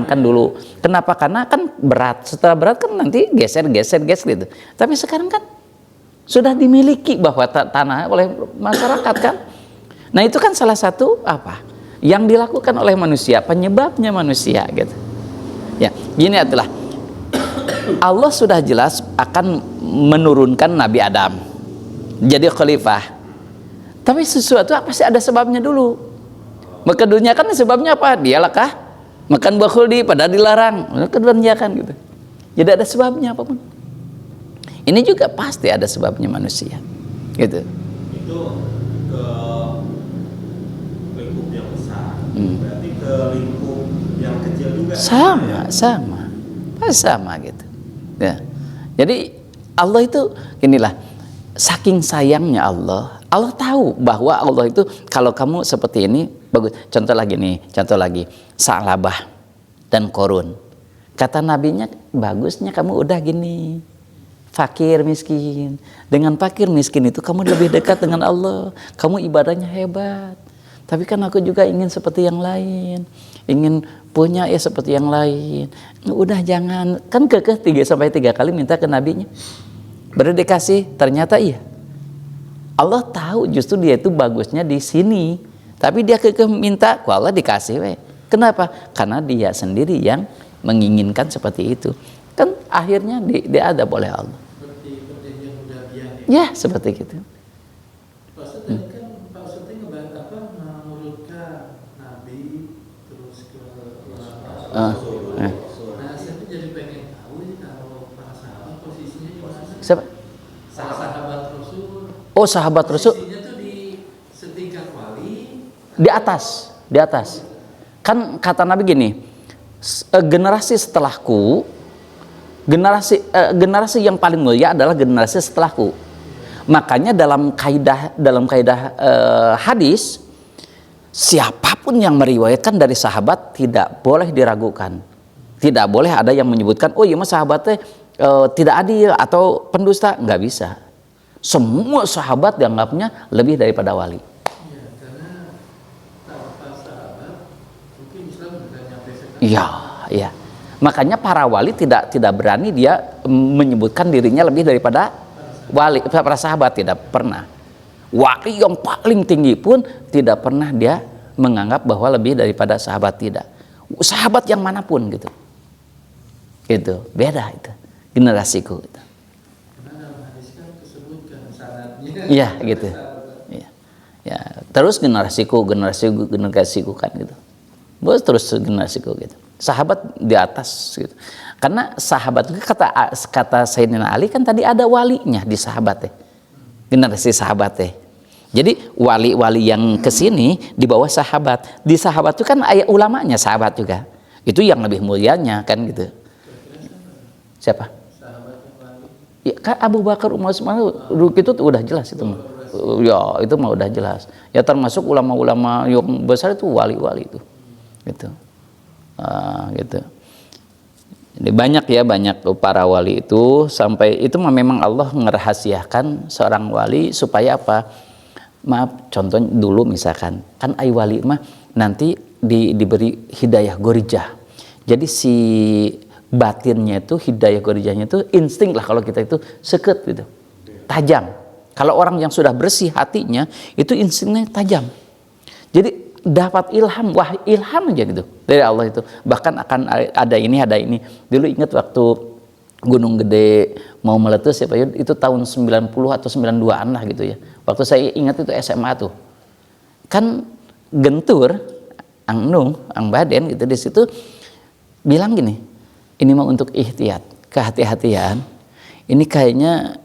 kan dulu. Kenapa? Karena kan berat. Setelah berat kan nanti geser gitu. Tapi sekarang kan sudah dimiliki bahwa tanah oleh masyarakat kan. Nah, itu kan salah satu apa yang dilakukan oleh manusia, penyebabnya manusia gitu. Ya, gini adalah Allah sudah jelas akan menurunkan Nabi Adam jadi khalifah. Tapi sesuatu apa sih, ada sebabnya dulu. Maka dunia kan sebabnya apa? Dialah kah makan buah khuldi padahal dilarang. Keduanya kan gitu. Jadi ada sebabnya apapun. Ini juga pasti ada sebabnya manusia. Gitu. Itu ke lingkup yang besar. Berarti ke lingkup yang kecil juga. Sama gitu. Ya. Jadi Allah itu inilah, saking sayangnya Allah tahu bahwa Allah itu kalau kamu seperti ini bagus. Contoh lagi Sa'labah dan Korun. Kata nabinya, bagusnya kamu udah gini, fakir miskin. Dengan fakir miskin itu kamu lebih dekat dengan Allah. Kamu ibadahnya hebat. Tapi kan aku juga ingin seperti yang lain, ingin punya ya seperti yang lain. Udah jangan, kan kekeh 3 kali minta ke nabinya. Baru dikasih, ternyata iya. Allah tahu justru dia itu bagusnya di sini, tapi dia kekeh minta, ku Allah dikasih we. Kenapa? Karena dia sendiri yang menginginkan seperti itu. Kan akhirnya diadab oleh Allah. Seperti perjanjian Hudaybiyah ya. Ya, seperti gitu. Pak Ustadz tadi kan Pak Ustadz menurutkan Nabi terus ke Nah, Nah, saya tuh jadi pengen tahu ini kalau para sahabat posisinya di mana? siapa? Sahabat Rasul. Oh, sahabat Rasul Posisinya tuh di setingkat wali. di atas. Kan kata Nabi gini, generasi setelahku, generasi yang paling mulia adalah generasi setelahku. Makanya dalam kaidah hadis, siapapun yang meriwayatkan dari sahabat tidak boleh diragukan. Tidak boleh ada yang menyebutkan, oh iya mas sahabatnya tidak adil atau pendusta, nggak bisa. Semua sahabat dianggapnya lebih daripada wali. Iya, karena tanpa sahabat mungkin Islam bukan nyampe sekarang. Iya. Makanya para wali tidak berani dia menyebutkan dirinya lebih daripada wali. Para sahabat tidak pernah. Wali yang paling tinggi pun tidak pernah dia menganggap bahwa lebih daripada sahabat, tidak. Sahabat yang manapun gitu. Itu beda itu generasiku gitu. Karena dalam hadis kan disebutkan syaratnya. Iya gitu. Ya. Ya, terus generasiku kan gitu. Terus generasiku gitu. Sahabat di atas gitu. Karena sahabat itu kata Sayyidina Ali kan tadi ada walinya di sahabat teh. Generasi sahabat teh. Jadi wali-wali yang kesini di bawah sahabat. Di sahabat itu kan ayat ulamanya sahabat juga. Itu yang lebih mulianya kan gitu. Siapa? Sahabat yang wali. Ya, kan Abu Bakar, Umar, Utsman itu udah jelas itu mah. Ya, itu mah udah jelas. Ya termasuk ulama-ulama yang besar itu wali-wali itu. Gitu. Gitu. Jadi banyak para wali itu, sampai itu memang Allah ngerahasiakan seorang wali supaya apa? Maaf, contoh dulu misalkan kan ai wali mah nanti diberi hidayah gorijah. Jadi si batinnya itu, hidayah gorijahnya itu insting lah, kalau kita itu seket gitu, tajam. Kalau orang yang sudah bersih hatinya itu instingnya tajam. Jadi dapat ilham, wah ilham aja gitu dari Allah itu. Bahkan akan ada ini. Dulu ingat waktu Gunung Gede mau meletus ya Pak, itu tahun 90 atau 92-an lah gitu ya. Waktu saya ingat itu SMA tuh. Kan Gentur, Ang Baden gitu di situ bilang gini, ini mau untuk ihtiyat, kehati-hatian. Ini kayaknya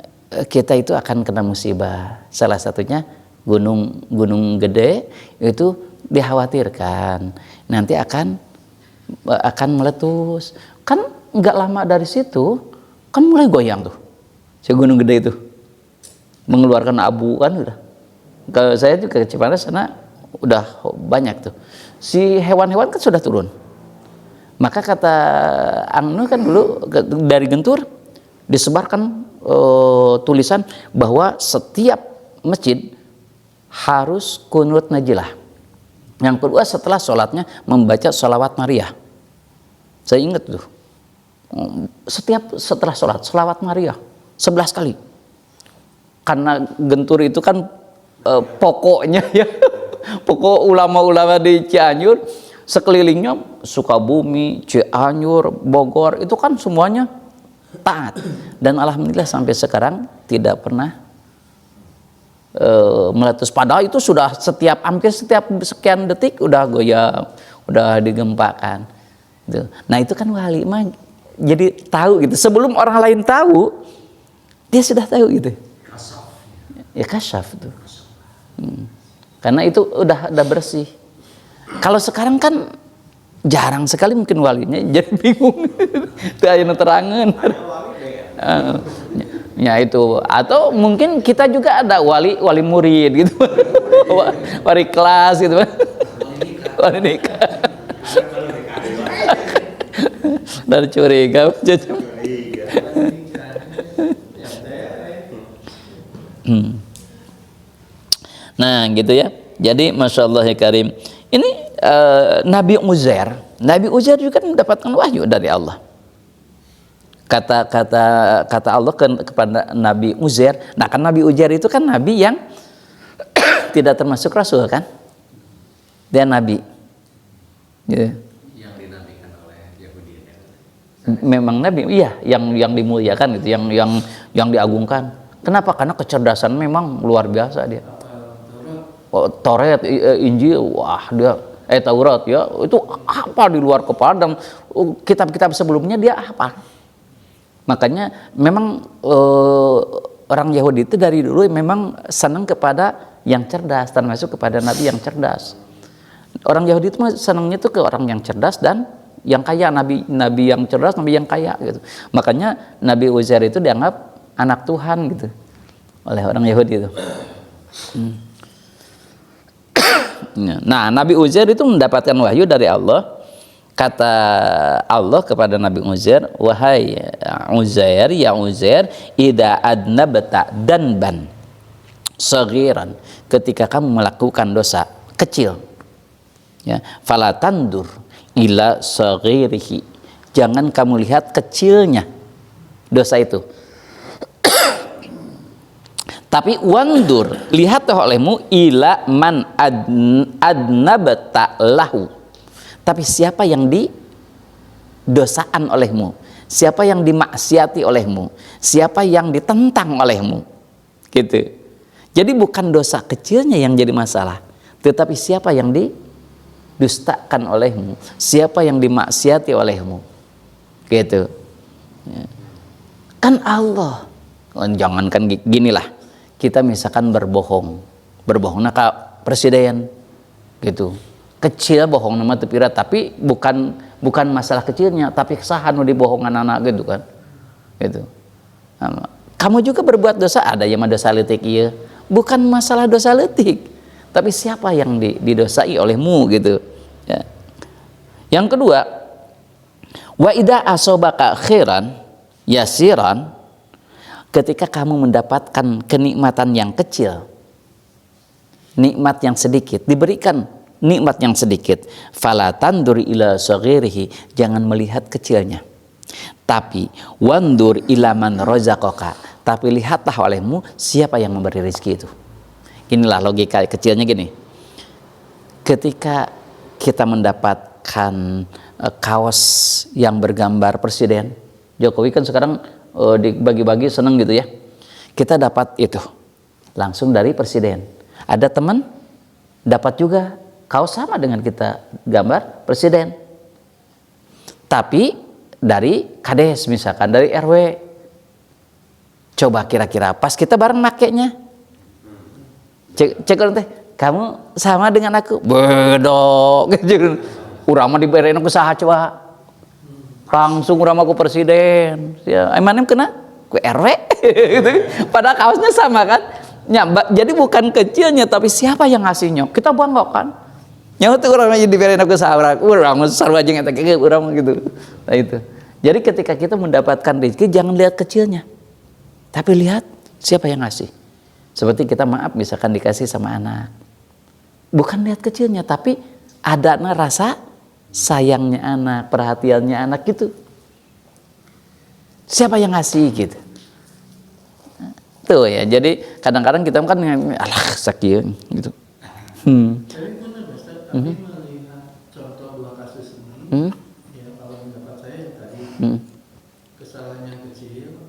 kita itu akan kena musibah. Salah satunya Gunung Gede itu dikhawatirkan nanti akan meletus. Kan nggak lama dari situ kan mulai goyang tuh si Gunung Gede itu, mengeluarkan abu kan udah. Kalau saya juga ke Cipanas sana udah banyak tuh si hewan-hewan kan sudah turun. Maka kata Angnu kan dulu dari Gentur disebarkan tulisan bahwa setiap masjid harus kunut najilah. Yang kedua setelah sholatnya membaca sholawat Maria. Saya ingat tuh, setelah sholat sholawat Maria 11 kali. Karena Gentur itu kan pokoknya ya, pokok ulama-ulama di Cianjur, sekelilingnya Sukabumi, Cianjur, Bogor, itu kan semuanya taat. Dan alhamdulillah sampai sekarang tidak pernah meletus. Padahal itu sudah hampir setiap sekian detik udah goyang, udah digempakan gitu. Nah itu kan wali mah jadi tahu gitu, sebelum orang lain tahu dia sudah tahu gitu ya, kasyaf tuh. Karena itu udah bersih. Kalau sekarang kan jarang sekali mungkin walinya, jadi bingung itu aja terangan. Ya itu, atau mungkin kita juga ada wali murid gitu, wali kelas gitu, wali nikah, dari curiga jadi. Nah gitu ya. Jadi masya Allah ya karim. Ini Nabi Uzair juga mendapatkan wahyu dari Allah. Kata Allah kepada Nabi Uzair. Nah kan Nabi Uzair itu kan nabi yang tidak termasuk rasul kan, dia nabi gitu. Yang dinabikan oleh Yahudi. Memang nabi, iya, yang dimuliakan gitu, yang diagungkan. Kenapa? Karena kecerdasan memang luar biasa dia. Taurat, Injil, wah dia Taurat ya itu apa di luar kepala, dan kitab-kitab sebelumnya dia apa. Makanya memang orang Yahudi itu dari dulu memang senang kepada yang cerdas, termasuk kepada nabi yang cerdas. Orang Yahudi itu senangnya tuh ke orang yang cerdas dan yang kaya, nabi yang cerdas, nabi yang kaya gitu. Makanya Nabi Uzair itu dianggap anak Tuhan gitu oleh orang Yahudi itu. Nah, Nabi Uzair itu mendapatkan wahyu dari Allah. Kata Allah kepada Nabi Uzair, wahai Uzair, ya Uzair, idza adnabta danban saghiran, ketika kamu melakukan dosa kecil ya, fala tandur ila saghirihi, jangan kamu lihat kecilnya dosa itu. Tapi wandur, lihatlah olehmu ila man adnabta lahu. Tapi siapa yang didosaan olehmu, siapa yang dimaksiati olehmu, siapa yang ditentang olehmu, gitu. Jadi bukan dosa kecilnya yang jadi masalah, tetapi siapa yang didustakan olehmu, siapa yang dimaksiati olehmu, gitu. Kan Allah, jangankan ginilah. Kita misalkan berbohongnya ke presiden gitu, kecil bohong nama tepira, tapi bukan masalah kecilnya, tapi kesahan dibohongan anak gitu kan, gitu. Kamu juga berbuat dosa, ada yang dosa letik, iya, bukan masalah dosa letik, tapi siapa yang didosai olehmu gitu. Ya. Yang kedua, wa idza asobaka khairan yasiran, ketika kamu mendapatkan kenikmatan yang kecil, nikmat yang sedikit, diberikan nikmat yang sedikit, fala tandur ila saghirihi, jangan melihat kecilnya, tapi wandur ila man razaqaka, tapi lihatlah olehmu siapa yang memberi rezeki itu. Inilah logika kecilnya gini. Ketika kita mendapatkan kaos yang bergambar presiden Jokowi, kan sekarang dibagi-bagi seneng gitu ya, kita dapat itu langsung dari presiden. Ada teman dapat juga kaos sama dengan kita gambar presiden, tapi dari kades misalkan, dari RW. Coba kira-kira pas kita bareng makainya, cek teh, kamu sama dengan aku, bedok urang mah diberi aku saha coba, langsung urang mah ku presiden, ya emanem kena ku RW gitu. Padahal kaosnya sama kan ya, jadi bukan kecilnya, tapi siapa yang ngasihnya kita bangga kan. Nyawa tuh urang mah diberi aku saha, urang mah sarua jeung eta ge urang mah gitu. Nah itu. Jadi ketika kita mendapatkan rezeki, jangan lihat kecilnya, tapi lihat siapa yang ngasih. Seperti kita maaf misalkan dikasih sama anak, bukan lihat kecilnya, tapi ada rasa sayangnya anak, perhatiannya anak gitu. Siapa yang ngasih gitu. Tuh ya, jadi kadang-kadang kita kan alah sakit gitu. Tapi benar Ustaz, tapi melihat contoh dua kasus ini, ya kalau pendapat saya yang tadi kesalahan yang kecil,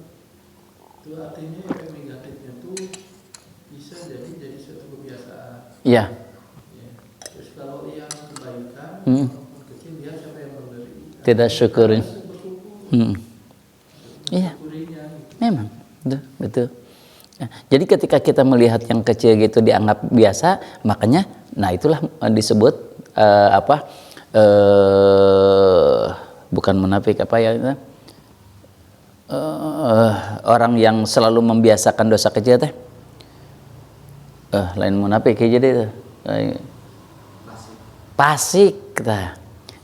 itu artinya efek negatifnya tuh bisa jadi suatu kebiasaan. Iya. Ya. Terus kalau yang kebaikan, kecil dia siapa yang memberi? Tidak syukurin. Bersyukur. Iya. Syukurinya. Memang, betul. Nah, jadi ketika kita melihat yang kecil gitu dianggap biasa, makanya, nah itulah disebut bukan munafik apa ya? Orang yang selalu membiasakan dosa kecil teh. Lain munafik jadi fasik. Nah.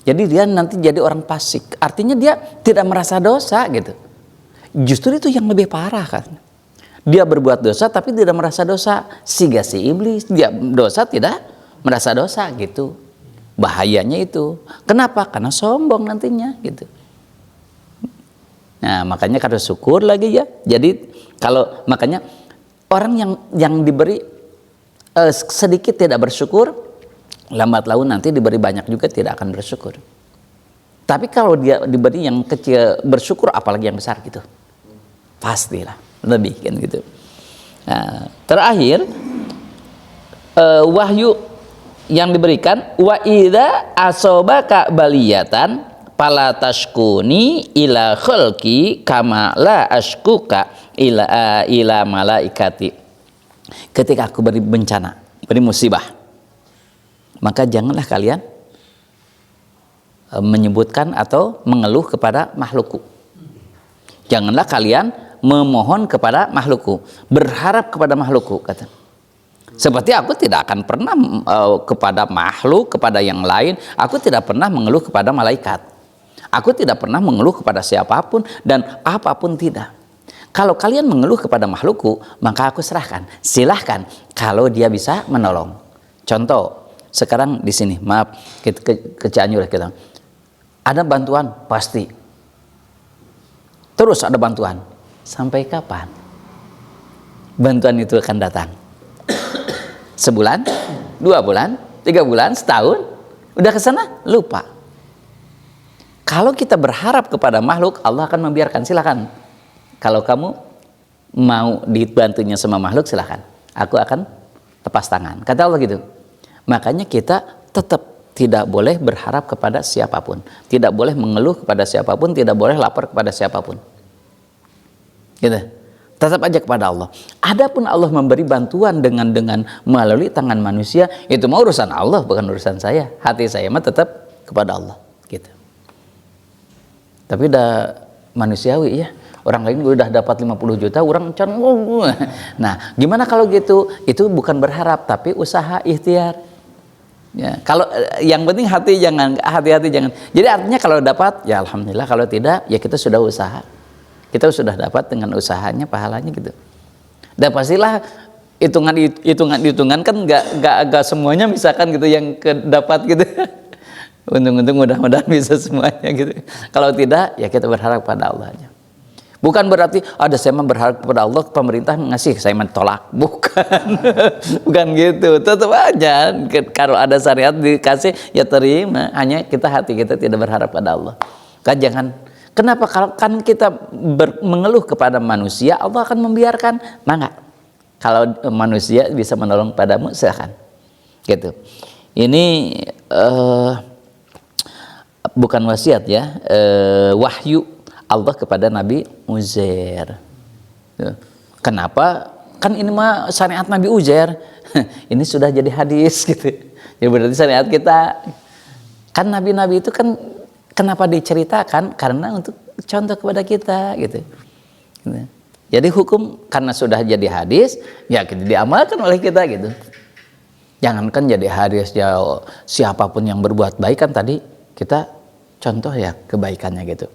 Jadi dia nanti jadi orang fasik. Artinya dia tidak merasa dosa gitu. Justru itu yang lebih parah kan. Dia berbuat dosa tapi tidak merasa dosa. Siga si iblis, dia dosa tidak merasa dosa gitu. Bahayanya itu. Kenapa? Karena sombong nantinya gitu. Nah, makanya harus syukur lagi ya. Jadi kalau makanya orang yang diberi sedikit tidak bersyukur, lambat laun nanti diberi banyak juga tidak akan bersyukur. Tapi kalau dia diberi yang kecil bersyukur, apalagi yang besar gitu, pastilah lebih kan gitu. Nah, terakhir wahyu yang diberikan, wa idza asobaka baliyatan fala tashkuni ila khalqi kama la ashkuka ila malaikati. Ketika aku beri bencana, beri musibah, maka janganlah kalian menyebutkan atau mengeluh kepada makhlukku. Janganlah kalian memohon kepada makhlukku, berharap kepada makhlukku, kata. Seperti aku tidak akan pernah kepada makhluk, kepada yang lain, aku tidak pernah mengeluh kepada malaikat. Aku tidak pernah mengeluh kepada siapapun dan apapun tidak. Kalau kalian mengeluh kepada makhlukku, maka aku serahkan. Silahkan kalau dia bisa menolong. Contoh, sekarang di sini, maaf, ke Cianjur kita. Ada bantuan pasti. terus ada bantuan. Sampai kapan bantuan itu akan datang? Sebulan, 2 bulan, 3 bulan, setahun, udah ke sana lupa. Kalau kita berharap kepada makhluk, Allah akan membiarkan. Silakan. Kalau kamu mau dibantunya sama makhluk, silakan. Aku akan lepas tangan. Kata Allah gitu. Makanya kita tetap tidak boleh berharap kepada siapapun, tidak boleh mengeluh kepada siapapun, tidak boleh lapor kepada siapapun. Gitu. Tetap aja kepada Allah. Adapun Allah memberi bantuan dengan melalui tangan manusia, itu mau urusan Allah, bukan urusan saya. Hati saya mah tetap kepada Allah. Gitu. Tapi udah manusiawi ya. Orang lain udah dapat 50 juta, orang can. Nah, gimana kalau gitu? Itu bukan berharap, tapi usaha ikhtiar. Ya, kalau yang penting hati-hati jangan. Jadi artinya kalau dapat ya alhamdulillah, kalau tidak ya kita sudah usaha. Kita sudah dapat dengan usahanya pahalanya gitu. Dan pastilah hitungan kan nggak semuanya misalkan gitu yang dapat gitu. Untung-untung mudah-mudahan bisa semuanya gitu. Kalau tidak ya kita berharap pada Allah aja. Bukan berarti ada saya berharap kepada Allah, pemerintah ngasih saya mentolak, bukan. Bukan gitu. Tetap aja kalau ada syariat dikasih ya terima, hanya hati kita tidak berharap pada Allah. Kan jangan. Kenapa? Kalau kan kita mengeluh kepada manusia, Allah akan membiarkan. Mangga. Kalau manusia bisa menolong padamu, silakan. Gitu. Ini bukan wasiat ya, wahyu Allah kepada Nabi Uzair. Kenapa? Kan ini mah syariat Nabi Uzair. Ini sudah jadi hadis gitu. Ya berarti syariat kita. Kan nabi-nabi itu kan kenapa diceritakan? Karena untuk contoh kepada kita gitu. Jadi hukum karena sudah jadi hadis, ya kita diamalkan oleh kita gitu. Jangankan jadi hadis ya, siapapun yang berbuat baik kan tadi kita contoh ya kebaikannya gitu.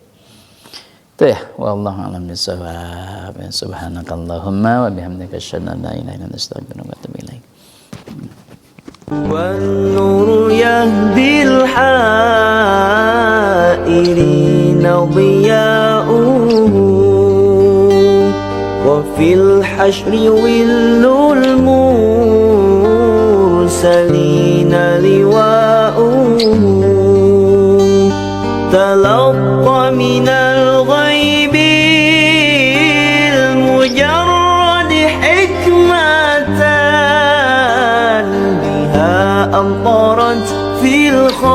Itu ya, wallahu a'lam bishawab. Subhanakallahumma wa bihamdika asyhadu an la ilaha illa anta astaghfiruka wa atubu ilaik. والنور يهدي الحائرين ضياؤه وفي الحشر ظل المرسلين لواؤه تلقى من الغيب المجرد حكمة بها أمطرت في الخافقين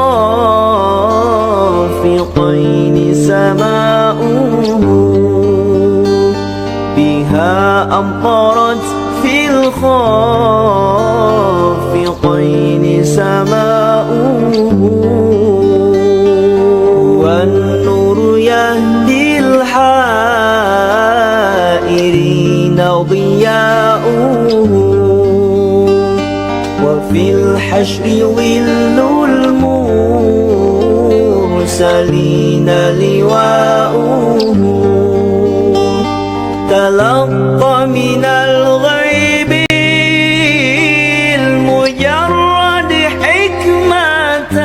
سماؤه بها أمطرت في الخافقين سماؤه والنور يهدي الحائرين ضياؤه وفي الحشر ظل المرسلين لواؤه تلقى من الغيب المجرد حكمة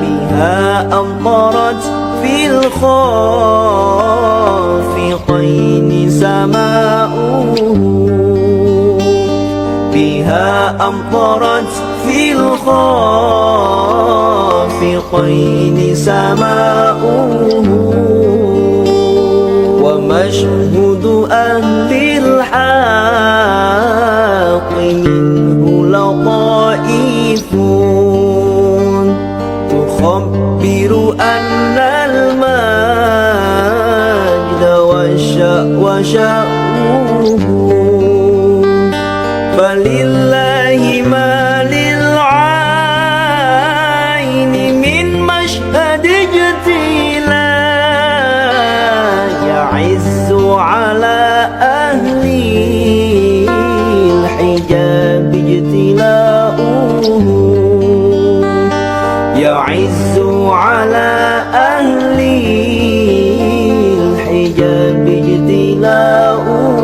بها أمطرت في الخافقين سماؤه بها أمطرت في الخافقين سماؤه ومشهد أهل الحق منه لطائف تخبر أن المجد وشأوه فلله ما للعين من مشهد اجتلا يعز على أهل الحجاب اجتلاؤه يعز على أهل الحجاب اجتلاؤه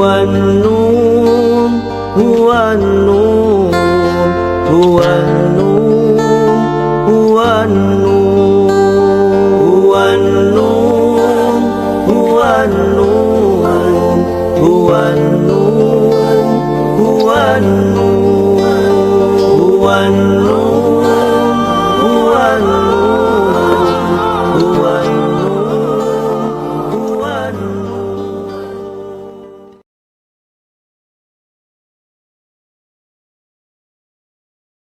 huwan nun, huwan nun, huwan